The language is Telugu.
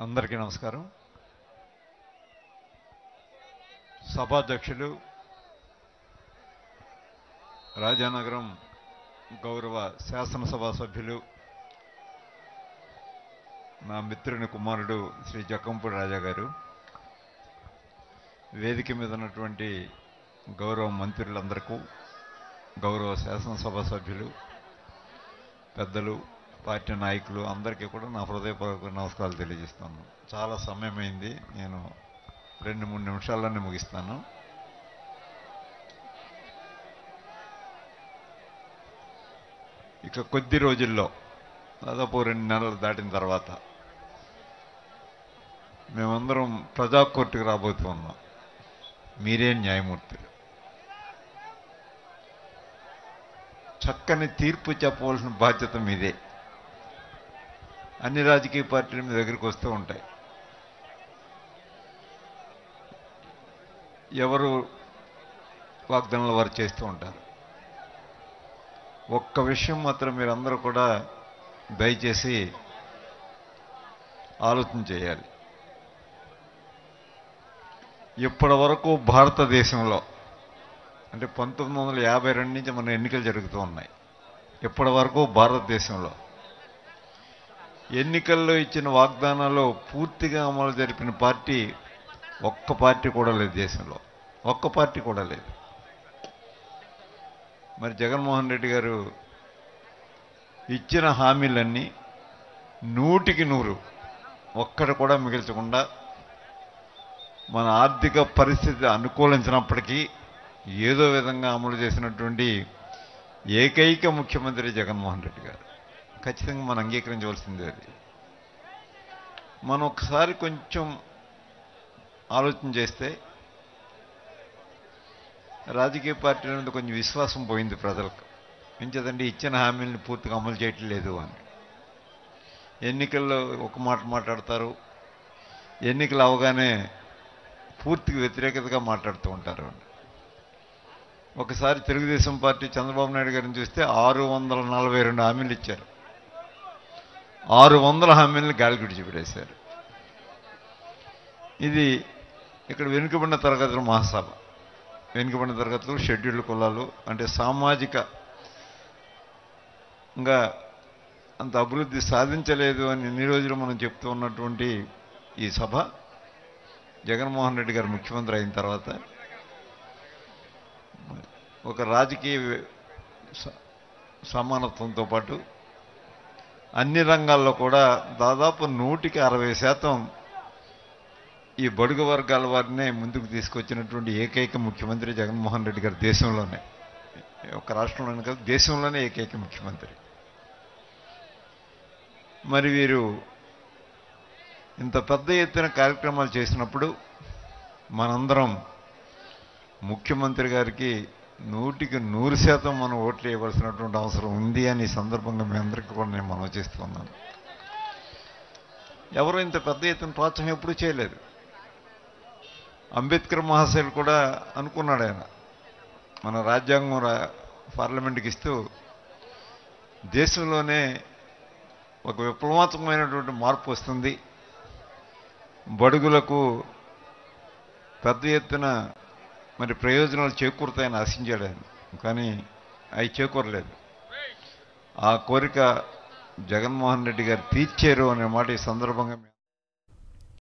అందరికీ నమస్కారం. సభాధ్యక్షులు, రాజానగరం గౌరవ శాసనసభ సభ్యులు, నా మిత్రుని కుమారుడు శ్రీ జక్కంపూడి రాజా గారు, వేదిక మీద ఉన్నటువంటి గౌరవ మంత్రులందరికీ, గౌరవ శాసనసభ సభ్యులు, పెద్దలు, పార్టీ నాయకులు అందరికీ కూడా నా హృదయపూర్వక నమస్కారాలు తెలియజేస్తాను. చాలా సమయమైంది, నేను 2-3 నిమిషాల్లోనే ముగిస్తాను. ఇక కొద్ది రోజుల్లో, దాదాపు 2 నెలలు దాటిన తర్వాత మేమందరం ప్రజా కోర్టుకు రాబోతున్నాం. మీరే న్యాయమూర్తులు. చక్కని తీర్పు చెప్పవలసిన బాధ్యత మీదే. అన్ని రాజకీయ పార్టీలు మీ దగ్గరికి వస్తూ ఉంటాయి. ఎవరు వాగ్దానాలు వారు చేస్తూ ఉంటారు. ఒక్క విషయం మాత్రం మీరందరూ కూడా దయచేసి ఆలోచన చేయాలి. ఇప్పటి వరకు భారతదేశంలో అంటే 1952 నుంచి మన ఎన్నికలు జరుగుతూ ఉన్నాయి. ఇప్పటి వరకు భారతదేశంలో ఎన్నికల్లో ఇచ్చిన వాగ్దానాలు పూర్తిగా అమలు జరిపిన పార్టీ ఒక్క పార్టీ కూడా లేదు. దేశంలో ఒక్క పార్టీ కూడా లేదు. మరి జగన్మోహన్ రెడ్డి గారు ఇచ్చిన హామీలన్నీ 100కి 100 ఒక్కటి కూడా మిగిల్చకుండా మన ఆర్థిక పరిస్థితి అనుకూలించినప్పటికీ ఏదో విధంగా అమలు చేసినటువంటి ఏకైక ముఖ్యమంత్రి జగన్మోహన్ రెడ్డి గారు. ఖచ్చితంగా మనం అంగీకరించవలసిందే. అది మనం ఒకసారి కొంచెం ఆలోచన చేస్తే రాజకీయ పార్టీల మీద కొంచెం విశ్వాసం పోయింది ప్రజలకు. ఎంచేదండి, ఇచ్చిన హామీలను పూర్తిగా అమలు చేయట్లేదు అని. ఎన్నికల్లో ఒక మాట మాట్లాడతారు, ఎన్నికలు అవగానే పూర్తిగా వ్యతిరేకతగా మాట్లాడుతూ ఉంటారు. ఒకసారి తెలుగుదేశం పార్టీ చంద్రబాబు నాయుడు గారిని చూస్తే 642 హామీలు ఇచ్చారు. 600 హామీలను గాలి విడిచిపెట్టేశారు. ఇది ఇక్కడ వెనుకబడిన తరగతుల మహాసభ. వెనుకబడిన తరగతులు, షెడ్యూల్డ్ కులాలు అంటే సామాజికంగా అంత అభివృద్ధి సాధించలేదు అని ఇన్ని రోజులు మనం చెప్తూ ఉన్నటువంటి ఈ సభ జగన్మోహన్ రెడ్డి గారు ముఖ్యమంత్రి అయిన తర్వాత ఒక రాజకీయ సమానత్వంతో పాటు అన్ని రంగాల్లో కూడా దాదాపు 100కి 60% ఈ బడుగు వర్గాల వారినే ముందుకు తీసుకొచ్చినటువంటి ఏకైక ముఖ్యమంత్రి జగన్మోహన్ రెడ్డి గారు. దేశంలోనే, ఒక రాష్ట్రంలోనే కాదు, దేశంలోనే ఏకైక ముఖ్యమంత్రి. మరి వీరు ఇంత పెద్ద ఎత్తున కార్యక్రమాలు చేసినప్పుడు మనందరం ముఖ్యమంత్రి గారికి 100కి 100% మనం ఓట్లు వేయవలసినటువంటి అవసరం ఉంది అని ఈ సందర్భంగా మీ అందరికీ కూడా నేను మనవి చేస్తున్నాను. ఎవరో ఇంత పెద్ద ఎత్తున ప్రోత్సాహం ఎప్పుడూ చేయలేదు. అంబేద్కర్ మహాశయులు కూడా అనుకున్నాడు, ఆయన మన రాజ్యాంగం పార్లమెంట్కి ఇస్తూ దేశంలోనే ఒక విప్లవాత్మకమైనటువంటి మార్పు వస్తుంది, బడుగులకు పెద్ద ఎత్తున మరి ప్రయోజనాలు చేకూరుతాయని ఆశించాడు ఆయన. కానీ అవి చేకూరలేదు. ఆ కోరిక జగన్మోహన్ రెడ్డి గారు తీర్చారు అనే మాట ఈ సందర్భంగా